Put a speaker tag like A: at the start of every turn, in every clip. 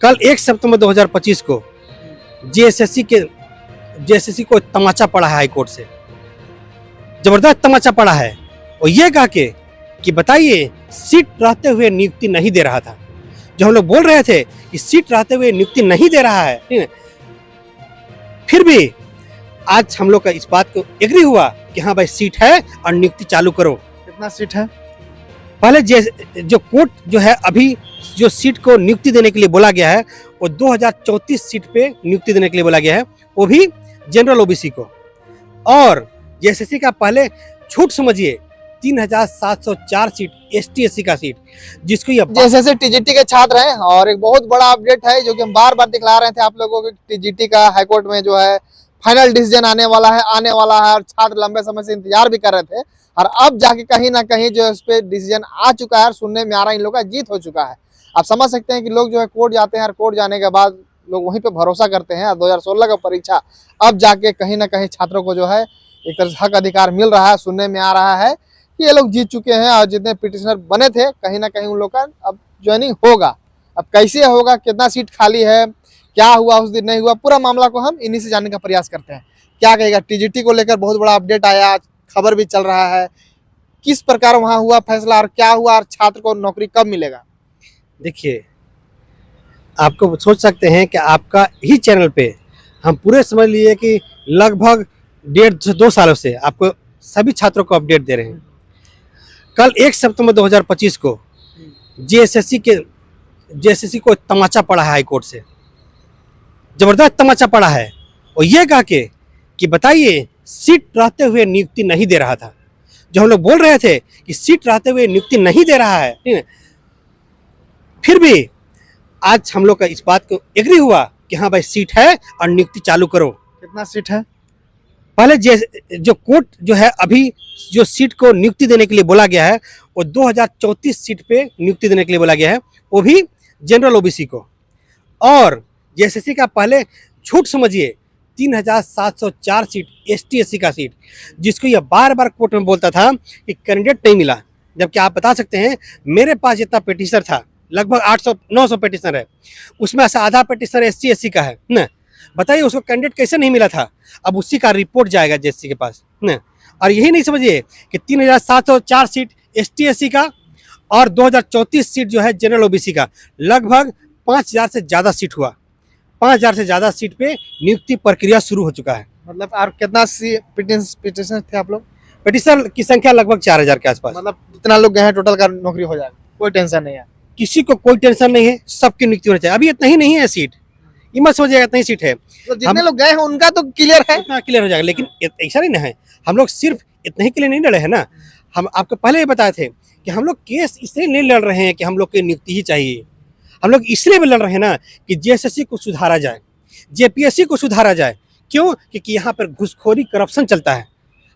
A: कल 1 सितंबर 2025 को जेएसएससी को तमाचा पड़ा है हाईकोर्ट से, जबरदस्त तमाचा पड़ा है। और ये कह के कि बताइए सीट रहते हुए नियुक्ति नहीं दे रहा था। जो हम लोग बोल रहे थे कि सीट रहते हुए नियुक्ति नहीं दे रहा है, ठीक है, फिर भी आज हम लोग का इस बात को एग्री हुआ कि हाँ भाई सीट है और नियुक्ति चालू करो।
B: कितना सीट है?
A: पहले जो कोर्ट जो है अभी जो सीट को नियुक्ति देने के लिए बोला गया है वो 2034 सीट पे नियुक्ति देने के लिए बोला गया है, वो भी जनरल ओबीसी को। और जेएसएससी का पहले छूट समझिए 3704 सीट एसटी एससी का सीट, जिसको ये
B: जैसे टीजीटी के छात्र हैं। और एक बहुत बड़ा अपडेट है जो कि हम बार बार दिखला रहे थे आप लोगों को, टीजीटी का हाईकोर्ट में जो है फाइनल डिसीजन आने वाला है और छात्र लंबे समय से इंतजार भी कर रहे थे। और अब जाके कहीं ना कहीं जो इस पे डिसीजन आ चुका है और सुनने में आ रहा है इन लोगों का जीत हो चुका है। आप समझ सकते हैं कि लोग जो है कोर्ट जाते हैं और कोर्ट जाने के बाद लोग वहीं पे भरोसा करते हैं। 2016 का परीक्षा अब जाके कहीं ना कहीं छात्रों को जो है एक तरह से हक अधिकार मिल रहा है। सुनने में आ रहा है कि ये लोग जीत चुके हैं और जितने पिटिशनर बने थे कहीं ना कहीं उन लोग का अब ज्वाइनिंग होगा। अब कैसे होगा, कितना सीट खाली है, क्या हुआ उस दिन नहीं हुआ, पूरा मामला को हम इन्हीं से जानने का प्रयास करते हैं। क्या कहेगा टीजीटी को लेकर बहुत बड़ा अपडेट आया, खबर भी चल रहा है, किस प्रकार वहां हुआ फैसला और क्या हुआ और छात्र को नौकरी कब मिलेगा?
A: देखिए, आपको सोच सकते हैं कि आपका ही चैनल पे हम पूरे समझ लिए कि लगभग 1.5 से 2 सालों से आपको सभी छात्रों को अपडेट दे रहे हैं। कल 1 सितंबर 2025 को जेएसएससी को तमाचा पड़ा है हाईकोर्ट से, जबरदस्त तमाचा पड़ा है। और ये कह के कि बताइए सीट रहते हुए नियुक्ति नहीं दे रहा था। जो हम लोग बोल रहे थे कि सीट रहते हुए नियुक्ति नहीं दे रहा है, ठीक है, फिर भी आज हम लोग का इस बात को एग्री हुआ कि हाँ भाई सीट है और नियुक्ति चालू करो।
B: कितना सीट है?
A: पहले जो कोर्ट जो है अभी जो सीट को नियुक्ति देने के लिए बोला गया है वो 2034 सीट पे नियुक्ति देने के लिए बोला गया है, वो भी जनरल ओबीसी को। और जेएसएससी का पहले छूट समझिए 3704 सीट एसटी एससी का सीट, जिसको ये बार बार कोर्ट में बोलता था कि कैंडिडेट नहीं मिला। जबकि आप बता सकते हैं मेरे पास जितना पिटिशनर था, लगभग 800-900 पिटिशनर है, उसमें से आधा पिटिशनर एसटी एससी का है ना। बताइए उसको कैंडिडेट कैसे नहीं मिला था। अब उसी का रिपोर्ट जाएगा जेएसएससी के पास ना। और यही नहीं समझिए कि 3704 सीट एसटी एससी का और 2034 सीट जो है जनरल ओबीसी का, लगभग 5000 से ज़्यादा सीट हुआ। 5000 से ज़्यादा सीट पे नियुक्ति प्रक्रिया शुरू हो चुका है।
B: मतलब और कितना पिटिशनर थे आप लोग?
A: पिटिशनर की संख्या लगभग 4000 के आसपास।
B: मतलब जितना लोग गए हैं टोटल का नौकरी हो जाएगा, कोई टेंशन नहीं है,
A: किसी को कोई टेंशन नहीं है, सबकी नियुक्ति होनी चाहिए। अभी इतना ही नहीं है सीट, ये मत समझिएगा इतना ही सीट है।
B: तो जितने लोग गए हैं उनका तो क्लियर है,
A: इतना क्लियर हो जाएगा। लेकिन ऐसा नहीं ना है, हम लोग सिर्फ इतना ही के लिए नहीं लड़े हैं ना। हम आपको पहले ही बताए थे कि हम लोग केस इसलिए नहीं लड़ रहे हैं कि हम लोग की नियुक्ति ही चाहिए। हम लोग इसलिए भी लड़ रहे हैं ना कि जेएसएससी को सुधारा जाए, जेपीएससी को सुधारा जाए। क्यों? क्योंकि यहाँ पर घुसखोरी करप्शन चलता है।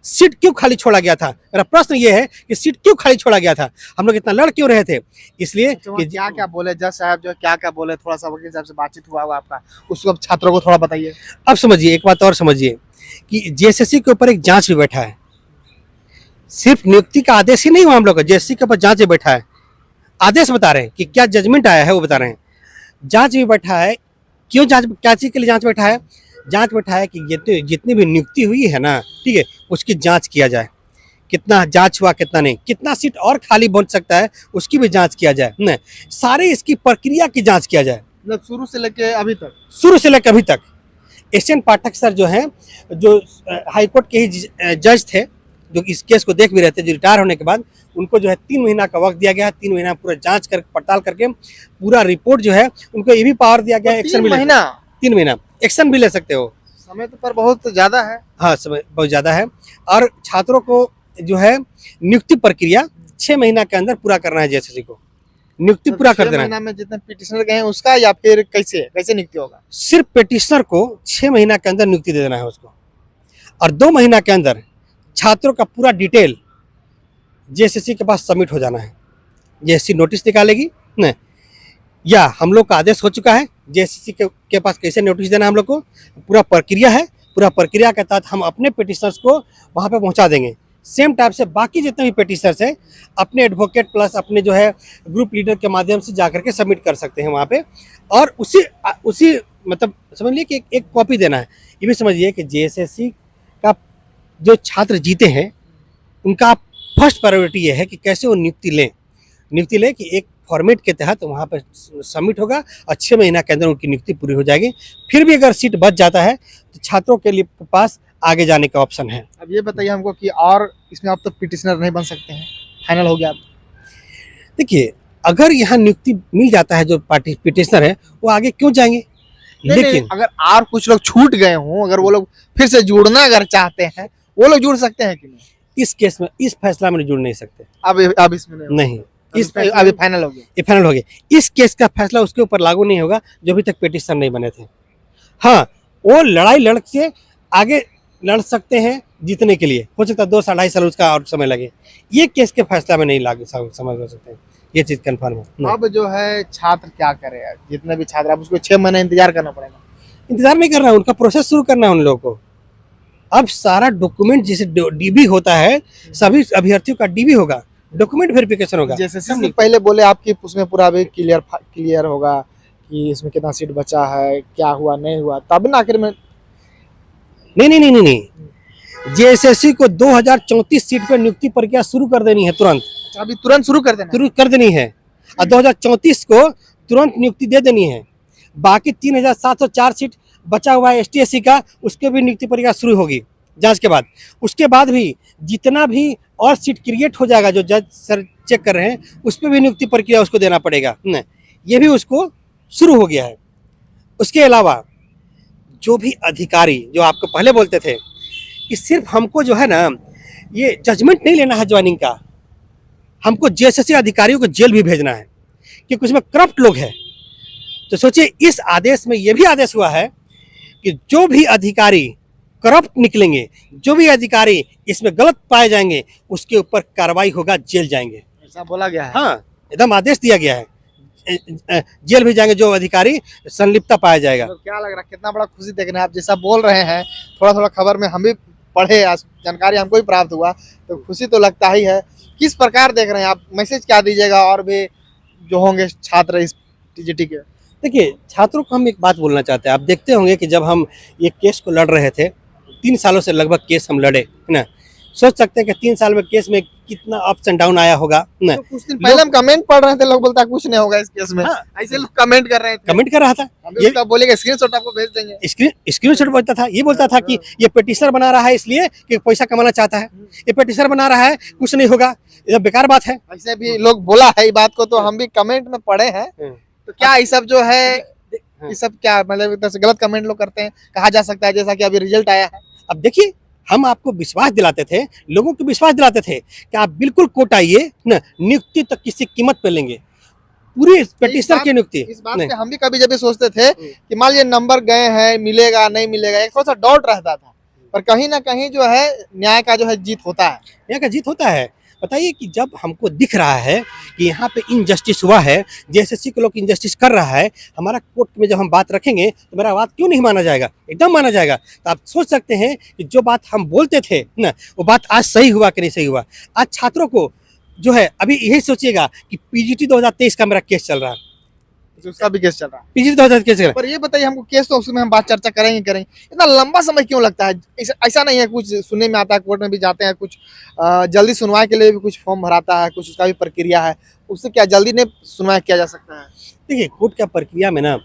A: सीट क्यों खाली छोड़ा गया था, मेरा प्रश्न ये है कि सीट क्यों खाली छोड़ा गया था, हम लोग इतना लड़ क्यों रहे थे? इसलिए
B: कि क्या क्या बोले जज साहब, जो क्या क्या बोले, थोड़ा सा वकील साहब से बातचीत हुआ होगा आपका, उसको अब छात्रों को थोड़ा बताइए।
A: अब समझिए, एक बात और समझिए कि जेएसएससी के ऊपर एक जांच भी बैठा है। सिर्फ नियुक्ति का आदेश ही नहीं हुआ, हम लोग का जेएसएससी के ऊपर जांच भी बैठा है। आदेश बता रहे हैं कि क्या जजमेंट आया है वो बता रहे हैं। जांच भी बैठा है। क्यों जांच, क्या चीज़ के लिए जांच बैठा है? जांच बैठा है कि जितनी भी नियुक्ति हुई है ना, ठीक है, उसकी जांच किया जाए। कितना जांच हुआ, कितना नहीं, कितना सीट और खाली बन सकता है उसकी भी जांच किया जाए ना। सारे इसकी प्रक्रिया की जांच किया जाए,
B: मतलब शुरू से लेके अभी तक।
A: शुरू से लेकर अभी तक। एसएन पाठक सर जो हैं, जो हाईकोर्ट के ही जज थे, जो इस केस को देख भी रहे थे, जो रिटायर होने के बाद उनको जो है 3 महीना का वक्त दिया गया है। 3 महीना पूरा जांच कर पड़ताल करके पूरा रिपोर्ट जो है, उनको ये भी पावर दिया गया है एक्शन भी ले 3 महीना एक्शन भी ले सकते हो।
B: समय तो पर बहुत ज्यादा है।
A: हाँ, समय बहुत ज्यादा है। और छात्रों को जो है नियुक्ति प्रक्रिया 6 महीना के अंदर पूरा करना है। जेएसएससी को नियुक्ति पूरा कर देना है।
B: 6 महीना में जितने पिटिशनर गए हैं उसका, या फिर कैसे नियुक्ति होगा?
A: सिर्फ पिटिशनर को 6 महीना के अंदर नियुक्ति दे देना है उसको। और 2 महीना के अंदर छात्रों का पूरा डिटेल जेएसएससी के पास सबमिट हो जाना है। जेएसएससी नोटिस निकालेगी न, या हम लोग का आदेश हो चुका है जेएसएससी के पास कैसे नोटिस देना है। हम लोग को पूरा प्रक्रिया है। पूरा प्रक्रिया के तहत हम अपने पिटिशनर्स को वहाँ पे पहुँचा देंगे। सेम टाइप से बाकी जितने भी पेटिशनर्स हैं अपने एडवोकेट प्लस अपने जो है ग्रुप लीडर के माध्यम से जाकर के सबमिट कर सकते हैं वहाँ पे। और उसी मतलब समझ लीजिए कि एक कॉपी देना है। ये भी समझिए कि जेएसएससी का जो छात्र जीते हैं उनका फर्स्ट प्रायोरिटी ये है कि कैसे वो नियुक्ति लें कि एक फॉर्मेट के तहत वहाँ पर सबमिट होगा और 6 महीना के अंदर उनकी नियुक्ति पूरी हो जाएगी। फिर भी अगर सीट बच जाता है तो छात्रों के लिए पास आगे जाने का ऑप्शन है।
B: अब ये बताइए हमको कि और इसमें आप तो पिटिशनर नहीं बन सकते हैं, फाइनल हो गया।
A: देखिए अगर यहाँ नियुक्ति मिल जाता है जो पार्टी पिटिशनर है वो आगे क्यों जाएंगे। लेकिन
B: अगर और कुछ लोग छूट गए हों, अगर वो लोग फिर से जुड़ना अगर चाहते हैं, वो लोग जुड़ सकते हैं कि नहीं?
A: इस केस में इस फैसला में जुड़ नहीं सकते।
B: अब इसमें
A: नहीं,
B: अभी फाइनल हो गया।
A: ये फाइनल हो गया। इस केस का फैसला उसके ऊपर लागू नहीं होगा जो अभी तक पिटिशन नहीं बने थे। हाँ, वो लड़ाई लड़ के आगे लड़ सकते हैं जीतने के लिए, हो सकता है 2 से 2.5 साल उसका और समय लगे। ये केस के फैसला में नहीं लागू समझ हो सकते हैं, ये चीज कंफर्म है।
B: अब जो है छात्र क्या करे, जितने भी छात्र, अब उसको 6 महीने इंतजार करना पड़ेगा।
A: इंतजार नहीं करना है, उनका प्रोसेस शुरू करना है उन लोगों को। अब सारा डॉक्यूमेंट जैसे डीबी होता है, सभी अभ्यर्थियों का डीबी होगा, डॉक्यूमेंट वेरिफिकेशन होगा।
B: जैसे पहले बोले आपकी उसमें पूरा अभी क्लियर होगा कि इसमें कितना सीट बचा है, क्या हुआ नहीं हुआ, तब ना आखिर में।
A: नहीं, जेएसएससी को 2034 सीट पर नियुक्ति प्रक्रिया शुरू कर देनी है तुरंत।
B: अभी तुरंत शुरू कर
A: देनी है और 2034 को तुरंत नियुक्ति दे देनी है। बाकी 3704 सीट बचा हुआ है एसटी एससी का, उसके भी नियुक्ति प्रक्रिया शुरू होगी जांच के बाद। उसके बाद भी जितना भी और सीट क्रिएट हो जाएगा जो जज सर चेक कर रहे हैं, उस पर भी नियुक्ति प्रक्रिया उसको देना पड़ेगा। ये भी उसको शुरू हो गया है। उसके अलावा जो भी अधिकारी जो आपको पहले बोलते थे कि सिर्फ हमको जो है ना ये जजमेंट नहीं लेना है ज्वाइनिंग का, हमको जेएसएससी अधिकारियों को जेल भी भेजना है क्योंकि उसमें करप्ट लोग हैं। तो सोचिए इस आदेश में ये भी आदेश हुआ है कि जो भी अधिकारी करप्ट निकलेंगे, जो भी अधिकारी इसमें गलत पाए जाएंगे, उसके ऊपर कार्रवाई होगा, जेल जाएंगे।
B: ऐसा बोला गया है।
A: हाँ, एकदम आदेश दिया गया है, जेल भी जाएंगे जो अधिकारी संलिप्तता पाया जाएगा।
B: तो क्या लग रहा है, कितना बड़ा खुशी देख रहे हैं आप, जैसा बोल रहे हैं, थोड़ा थोड़ा खबर में हम भी पढ़े, जानकारी हमको भी प्राप्त हुआ, तो खुशी तो लगता ही है। किस प्रकार देख रहे हैं आप, मैसेज क्या दीजिएगा और भी जो होंगे छात्र इस टीजीटी के?
A: देखिए छात्रों को हम एक बात बोलना चाहते हैं। आप देखते होंगे कि जब हम ये केस को लड़ रहे थे, 3 सालों से लगभग केस हम लड़े, है ना। सोच सकते हैं कि 3 साल में केस में कितना अप्स एंड डाउन आया होगा ना।
B: तो कुछ दिन पहले हम कमेंट पढ़ रहे थे, लोग बोलता है कुछ नहीं होगा इस केस में। हाँ, ऐसे लोग कमेंट कर रहे थे,
A: कमेंट कर रहा था,
B: ये बोलेगा स्क्रीनशॉट आपको भेज देंगे।
A: स्क्रीनशॉट बोलता था, ये बोलता था कि ये पिटिशनर बना रहा है इसलिए कि पैसा कमाना चाहता है, ये पिटिशनर बना रहा है, कुछ नहीं होगा, ये बेकार बात है।
B: ऐसे भी लोग बोला है बात को, तो हम भी कमेंट में पढ़े हैं। तो क्या ये सब जो है, ये सब क्या मतलब एक तरह से गलत कमेंट लोग करते हैं, कहा जा सकता है, जैसा कि अभी रिजल्ट आया है।
A: अब देखिए हम आपको विश्वास दिलाते थे, लोगों को विश्वास दिलाते थे कि आप बिल्कुल कोर्ट आइए ना, नियुक्ति तक किसी कीमत पे लेंगे, पूरी पिटिशनर की नियुक्ति।
B: इस बात पे हम भी कभी जब सोचते थे कि मान लीजिए नंबर गए हैं, मिलेगा नहीं मिलेगा, एक थोड़ा सा डाउट रहता था, पर कहीं ना कहीं जो है न्याय का जो है जीत होता है।
A: न्याय का जीत होता है। बताइए कि जब हमको दिख रहा है कि यहाँ पे इनजस्टिस हुआ है, जेएसएससी के लोग इनजस्टिस कर रहा है, हमारा कोर्ट में जब हम बात रखेंगे तो मेरा बात क्यों नहीं माना जाएगा, एकदम माना जाएगा। तो आप सोच सकते हैं कि जो बात हम बोलते थे ना, वो बात आज सही हुआ कि नहीं सही हुआ। आज छात्रों को जो है अभी यही सोचिएगा कि पीजीटी 2023 का मेरा केस चल रहा है,
B: उसका भी केस चल रहा है,
A: पीजीटी 2023 केस चल रहा है।
B: पर ये बताइए हमको, केस तो उसमें हम बात चर्चा करेंगे, इतना लंबा समय क्यों लगता है? ऐसा नहीं है, कुछ सुनने में आता है, कोर्ट में भी जाते हैं, कुछ जल्दी सुनवाई के लिए भी कुछ फॉर्म भराता है, कुछ उसका भी प्रक्रिया है, उससे क्या जल्दी नहीं सुनवाई किया जा सकता है?
A: देखिए कोर्ट का प्रक्रिया में ना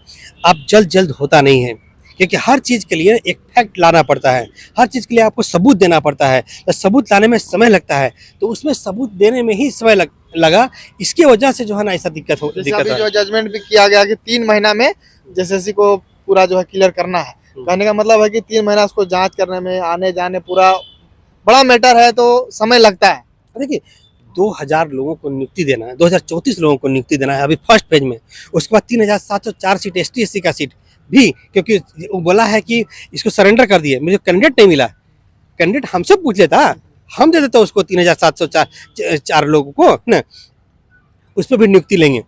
A: आप जल्द होता नहीं है, क्योंकि हर चीज़ के लिए एक फैक्ट लाना पड़ता है, हर चीज़ के लिए आपको सबूत देना पड़ता है, तो सबूत लाने में समय लगता है, तो उसमें सबूत देने में ही समय लगा, इसकी वजह से जो है ना ऐसा दिक्कत हो।
B: जो जजमेंट भी किया गया कि 3 महीना में जेएसएससी को पूरा जो है क्लियर करना है, कहने का मतलब है कि 3 महीना उसको जांच करने में, आने जाने, पूरा बड़ा मैटर है, तो समय लगता है।
A: देखिए 2000 लोगों को नियुक्ति देना है, 2034 लोगों को नियुक्ति देना है अभी फर्स्ट फेज में। उसके बाद 3704 सीट एसटी एससी का सीट भी, क्योंकि वो बोला है कि इसको सरेंडर कर दिए, मुझे कैंडिडेट नहीं मिला, कैंडिडेट हमसे पूछ लेता, हम दे देते उसको 3704 लोगों को ना, उस पर भी नियुक्ति लेंगे,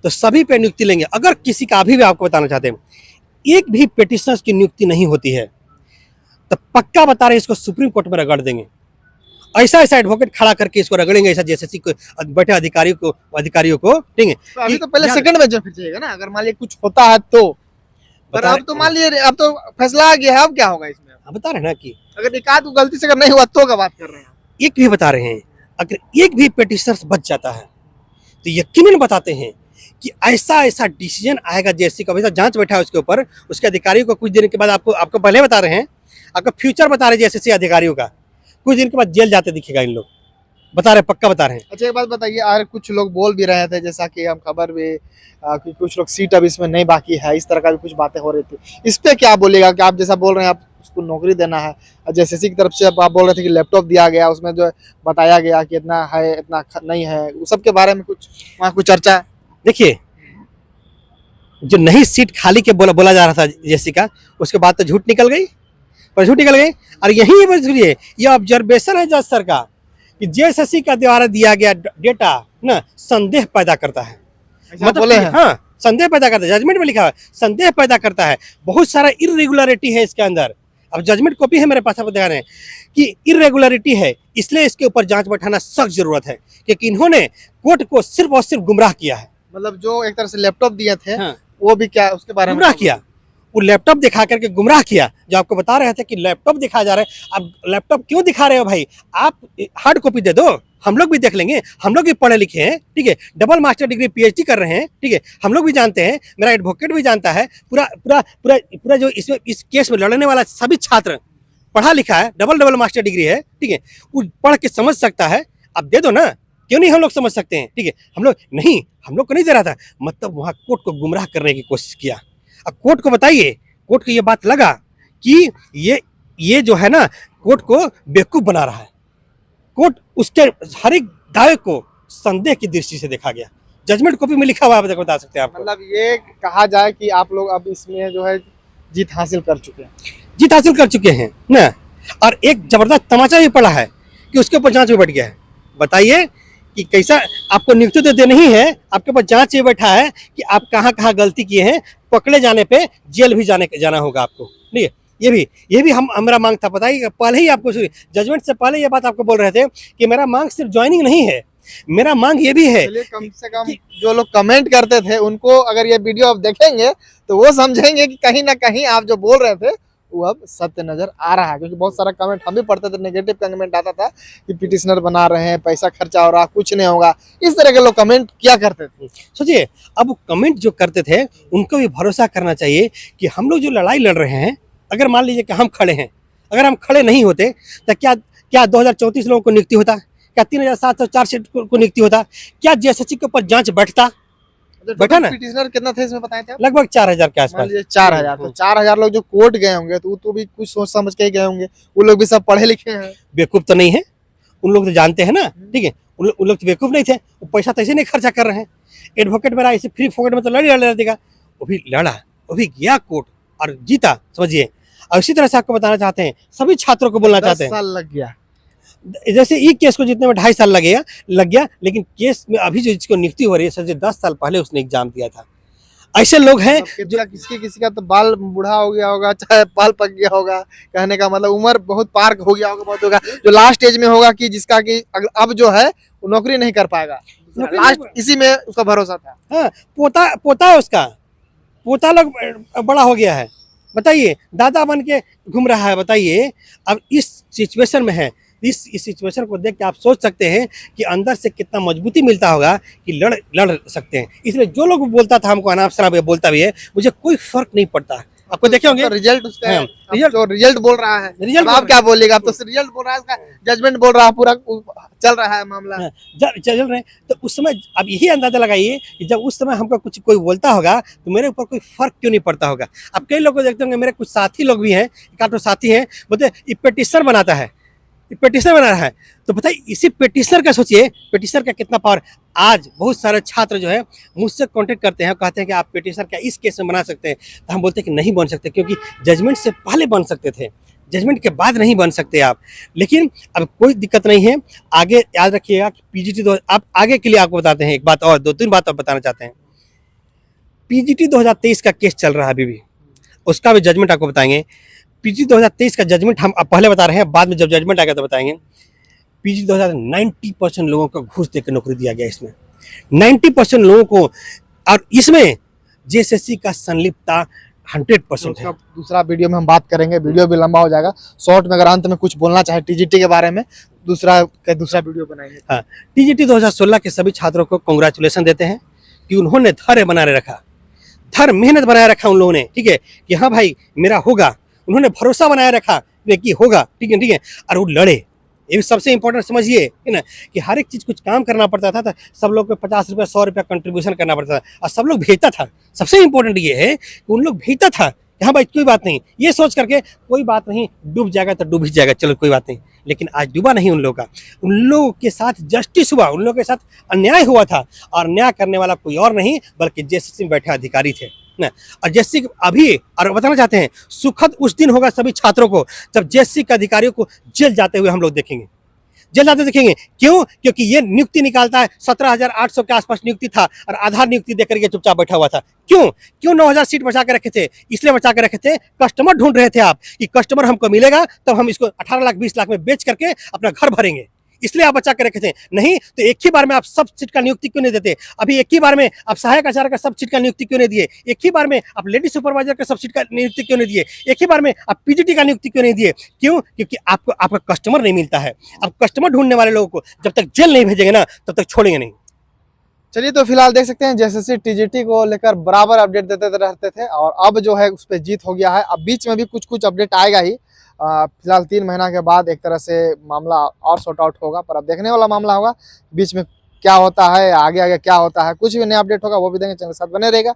A: तो सभी पे नियुक्ति लेंगे। अगर किसी का अभी भी आपको बताना चाहते हैं, एक भी पिटिशनर्स की नियुक्ति नहीं होती है तो पक्का बता रहे हैं इसको सुप्रीम कोर्ट में रगड़ देंगे। ऐसा ऐसा एडवोकेट खड़ा करके इसको रगड़ेंगे, ऐसा जेएसएससी को बैठे अधिकारियों को, ठीक है।
B: तो अभी
A: कि
B: तो पहले
A: यार-
B: सेकंड बेंच में फिर जाइएगा ना, अगर मान लीजिए कुछ होता है तो। पर
A: बता
B: अब तो मान लीजिए अब तो फैसला आ गया है, अब क्या होगा इसमें?
A: हम बता रहे हैं ना कि
B: अगर एक आध को गलती से अगर नहीं हुआ तो का बात कर रहे हैं।
A: एक भी बता रहे हैं, अगर एक भी पेटिशनर बच जाता है तो यकीनन बताते हैं कि ऐसा ऐसा डिसीजन आएगा जेएससी का, वैसा जांच बैठा है उसके ऊपर, उसके अधिकारियों को कुछ दिन के बाद आपको पहले बता रहे हैं, आपका फ्यूचर बता रहे हैं जेएससी अधिकारियों का, कुछ दिन के बाद जेल जाते दिखेगा इन लोग, बता रहे, पक्का बता रहे हैं।
B: अच्छा एक बात बताइए, और कुछ लोग बोल भी रहे थे, जैसा कि हम खबर भी कि कुछ लोग सीट अब इसमें नहीं बाकी है, इस तरह का भी कुछ बातें हो रही थी। इस पे क्या बोलेगा कि आप जैसा बोल रहे हैं आप उसको नौकरी देना है, जेएसएससी की तरफ से आप बोल रहे थे कि लैपटॉप दिया गया, उसमें जो बताया गया कि इतना है इतना नहीं है, उस सब के बारे में कुछ वहाँ कुछ चर्चा है?
A: देखिए, जो नई सीट खाली के बोला जा रहा था जेएससी का, उसके बाद तो झूठ निकल गई, पर झूठ निकल गई। और यही है ये ऑब्जर्वेशन है जज सर का कि जेएसएससी का द्वारा दिया गया डेटा ना संदेह पैदा करता है,
B: ऐसा बोले हैं?
A: हाँ संदेह पैदा करता है, जजमेंट में लिखा है संदेह पैदा करता है, बहुत सारा इरेगुलरिटी है इसके अंदर। अब जजमेंट कॉपी है मेरे पास, आप दिखा रहे हैं कि इरेगुलरिटी है, इसलिए इसके ऊपर जांच बैठाना सख्त जरूरत है, क्योंकि इन्होंने कोर्ट को सिर्फ और सिर्फ गुमराह किया है।
B: मतलब जो एक तरह से लैपटॉप दिए थे
A: हाँ।
B: वो भी क्या उसके बारे में
A: गुमराह किया, वो लैपटॉप दिखा करके गुमराह किया। जो आपको बता रहे थे कि लैपटॉप दिखाया जा रहा है, अब लैपटॉप क्यों दिखा रहे हो भाई, आप हार्ड कॉपी दे दो, हम लोग भी देख लेंगे, हम लोग भी पढ़े लिखे हैं, ठीक है, डबल मास्टर डिग्री पीएचडी कर रहे हैं, ठीक है, हम लोग भी जानते हैं, मेरा एडवोकेट भी जानता है, पूरा पूरा पूरा पूरा जो इसमें इस केस में लड़ने वाला सभी छात्र पढ़ा लिखा है, डबल मास्टर डिग्री है, ठीक है, वो पढ़ के समझ सकता है। अब दे दो ना, क्यों नहीं हम लोग समझ सकते हैं, ठीक है, हम लोग को नहीं दे रहा था, मतलब वहाँ कोर्ट को गुमराह करने की कोशिश किया। अब कोर्ट को बताइए, कोर्ट को ये बात लगा कि ये जो है ना कोर्ट को बेवकूफ बना रहा है, कोर्ट उसके हर एक दावे को संदेह की दृष्टि से देखा गया, जजमेंट कॉपी में लिखा हुआ है, बता सकते हैं आपको।
B: मतलब ये कहा जाए कि आप लोग अब इसमें जो है जीत हासिल कर चुके हैं।
A: जीत हासिल कर चुके हैं ना, और एक जबरदस्त तमाचा भी पड़ा है कि उसके ऊपर जांच भी बैठ गया है। बताइए कि कैसा, आपको नियुक्ति तो देनी ही है, आपके पास जांच भी बैठा है कि आप कहाँ कहाँ गलती किए हैं, पकड़े जाने पे जेल भी जाना होगा आपको, ठीक है। ये भी हमारा मांग था, बताइए पहले ही आपको जजमेंट से पहले ये बात आपको बोल रहे थे कि मेरा मांग सिर्फ ज्वाइनिंग नहीं है, मेरा मांग ये भी है।
B: कम से कम जो लोग कमेंट करते थे उनको अगर ये वीडियो आप देखेंगे तो वो समझेंगे कि कहीं ना कहीं आप जो बोल रहे थे वो अब सत्य नजर आ रहा है, क्योंकि बहुत सारा कमेंट हम भी पढ़ते थे, नेगेटिव कमेंट आता था कि पिटिशनर बना रहे हैं, पैसा खर्चा हो रहा, कुछ नहीं होगा, इस तरह के लोग कमेंट किया करते थे।
A: सोचिए, अब कमेंट जो करते थे उनको भी भरोसा करना चाहिए कि हम लोग जो लड़ाई लड़ रहे हैं, अगर मान लीजिए कि हम खड़े हैं, अगर हम खड़े नहीं होते तो क्या 2034 लोगों को नियुक्ति होता, क्या 3704 सीट को नियुक्ति होता, क्या जेएसएससी के ऊपर जांच बैठता, बैठा ना।
B: पिटिशनर कितना थे इसमें बताए थे आप?
A: लगभग 4000 के आसपास।
B: 4000, तो 4000 लोग जो कोर्ट गए होंगे तो वो तो भी कुछ सोच समझ के ही गए होंगे, वो लोग भी सब पढ़े लिखे हैं।
A: बेवकूफ तो नहीं है, उन लोग तो जानते हैं ना, ठीक है, उन लोग तो बेवकूफ नहीं थे, वो पैसा तो ऐसे नहीं खर्चा कर रहे हैं। एडवोकेट मेरा ऐसे फ्री फोकट में तो लड़ देगा, वो भी लड़ा, वो भी गया कोर्ट और जीता, समझिए। और इसी तरह से आपको बताना चाहते हैं, सभी छात्रों को बोलना चाहते
B: 10
A: हैं,
B: साल लग गया,
A: जैसे एक केस को जीतने में 2.5 साल लग गया, लेकिन केस में अभी जो जिसको नियुक्ति हो रही है, सबसे 10 साल पहले उसने एग्जाम दिया था। ऐसे लोग हैं
B: जो किसी का तो बाल बूढ़ा हो गया होगा, चाहे बाल पक गया होगा, कहने का मतलब उम्र बहुत पार हो गया होगा, बहुत होगा, जो लास्ट एज में होगा कि जिसका कि अब जो है वो नौकरी नहीं कर पाएगा, लास्ट इसी में उसका भरोसा था।
A: हाँ, पोता है उसका, पोता लोग बड़ा हो गया है, बताइए, दादा बन के घूम रहा है। बताइए, अब इस सिचुएशन में है, इस सिचुएशन को देख के आप सोच सकते हैं कि अंदर से कितना मजबूती मिलता होगा कि लड़ सकते हैं। इसलिए जो लोग बोलता था हमको अनाप शनाप बोलता भी है, मुझे कोई फर्क नहीं पड़ता। आपको देखे होंगे
B: रिजल्ट उसका,
A: हाँ,
B: जो रिजल्ट बोल रहा है,
A: रिजल्ट
B: आप क्या बोलिएगा, अब तो रिजल्ट बोल रहा है, उसका जजमेंट बोल रहा है, पूरा चल रहा है मामला,
A: चल रहे हैं। तो उस समय अब यही अंदाजा लगाइए कि जब उस समय हमको कुछ कोई बोलता होगा तो मेरे ऊपर कोई फर्क क्यों नहीं पड़ता होगा। अब कई लोग को देखते होंगे, मेरे कुछ साथी लोग भी हैं, एक आध साथी हैं, बोलते ये पेटिशनर बनाता है, पेटिशनर बना रहा है। तो बताइए, इसी पेटिशनर का सोचिए, पेटिशनर का कितना पावर। आज बहुत सारे छात्र जो है मुझसे कांटेक्ट करते हैं, कहते हैं कि आप पेटिशनर क्या इस केस में बना सकते हैं, तो हम बोलते हैं कि नहीं बन सकते, क्योंकि जजमेंट से पहले बन सकते थे, जजमेंट के बाद नहीं बन सकते आप। लेकिन अब कोई दिक्कत नहीं है, आगे याद रखिएगा कि पीजीटी आप आगे के लिए आपको बताते हैं एक बात और, 2-3 बात आप बताना चाहते हैं। पीजीटी 2023 का केस चल रहा है अभी भी, उसका भी जजमेंट आपको बताएंगे। पीजी 2023 का जजमेंट हम अब पहले बता रहे हैं, बाद में जब जजमेंट आएगा तो बताएंगे। पीजी 2090% लोगों को घूस देकर नौकरी दिया गया इसमें, 90% लोगों को, और इसमें जेएसएससी का संलिप्तता 100% है।
B: दूसरा वीडियो में हम बात करेंगे, वीडियो भी लंबा हो जाएगा। शॉर्ट में अगर अंत में कुछ बोलना चाहे टीजीटी के बारे में, दूसरा वीडियो बनाएंगे।
A: हाँ, टीजीटी 2016 के सभी छात्रों को कांग्रेचुलेशन देते हैं कि उन्होंने धैर्य बनाए रखा, धैर्य मेहनत बनाए रखा उन लोगों ने, ठीक है, कि हाँ भाई मेरा होगा, उन्होंने भरोसा बनाए रखा कि होगा, ठीक है, और वो लड़े। ये भी सबसे इंपॉर्टेंट समझिए, है ना, कि हर एक चीज कुछ काम करना पड़ता था, तो सब लोग को 50 रुपया 100 रुपया कंट्रीब्यूशन करना पड़ता था, और सब लोग भेजता था। सबसे इंपॉर्टेंट ये है कि उन लोग भेजता था कि हाँ भाई कोई बात नहीं, ये सोच करके कोई बात नहीं, डूब जाएगा तो डूब ही जाएगा, चलो कोई बात नहीं। लेकिन आज डूबा नहीं उन लोगों का, उन लोगों के साथ जस्टिस हुआ, उन लोगों के साथ अन्याय हुआ था, और न्याय करने वाला कोई और नहीं बल्कि जेएसएससी में बैठे अधिकारी थे ना। और जेएसएससी अभी, और बताना चाहते हैं, सुखद उस दिन होगा सभी छात्रों को जब जेएसएससी के अधिकारियों को जेल जाते हुए हम लोग देखेंगे, जेल जाते देखेंगे। क्यों? क्योंकि ये नियुक्ति निकालता है, 17,800 के आसपास नियुक्ति था, और आधार नियुक्ति देकर के चुपचाप बैठा हुआ था। क्यों 9,000 सीट बचा के रखे थे? इसलिए बचा के रखे थे, कस्टमर ढूंढ रहे थे आप, कि कस्टमर हमको मिलेगा तब हम इसको 18 लाख 20 लाख में बेच करके अपना घर भरेंगे, इसलिए आप बचा के रखे थे। नहीं तो एक ही बार में आप सब सीट का नियुक्ति क्यों नहीं देते? अभी एक ही बार में आप सहायक आचार्य का सब सीट का नियुक्ति क्यों नहीं दिए? एक ही बार में आप लेडी सुपरवाइजर का सब सीट का नियुक्ति क्यों नहीं दिए? एक ही बार में आप पीजीटी का नियुक्ति क्यों नहीं दिए? क्यों? क्योंकि आपको आपका कस्टमर नहीं मिलता है। आप कस्टमर ढूंढने वाले लोगों को जब तक जेल नहीं भेजेंगे ना, तब तक छोड़ेंगे नहीं।
B: चलिए, तो फिलहाल देख सकते हैं जेएसएससी टीजीटी को लेकर बराबर अपडेट देते रहते थे, और अब जो है उस पर जीत हो गया है। अब बीच में भी कुछ अपडेट आएगा ही। फिलहाल 3 महीना के बाद एक तरह से मामला और सॉर्ट आउट होगा, पर अब देखने वाला मामला होगा बीच में क्या होता है, आगे क्या होता है। कुछ भी नया अपडेट होगा वो भी देंगे, चैनल के साथ बने रहेगा।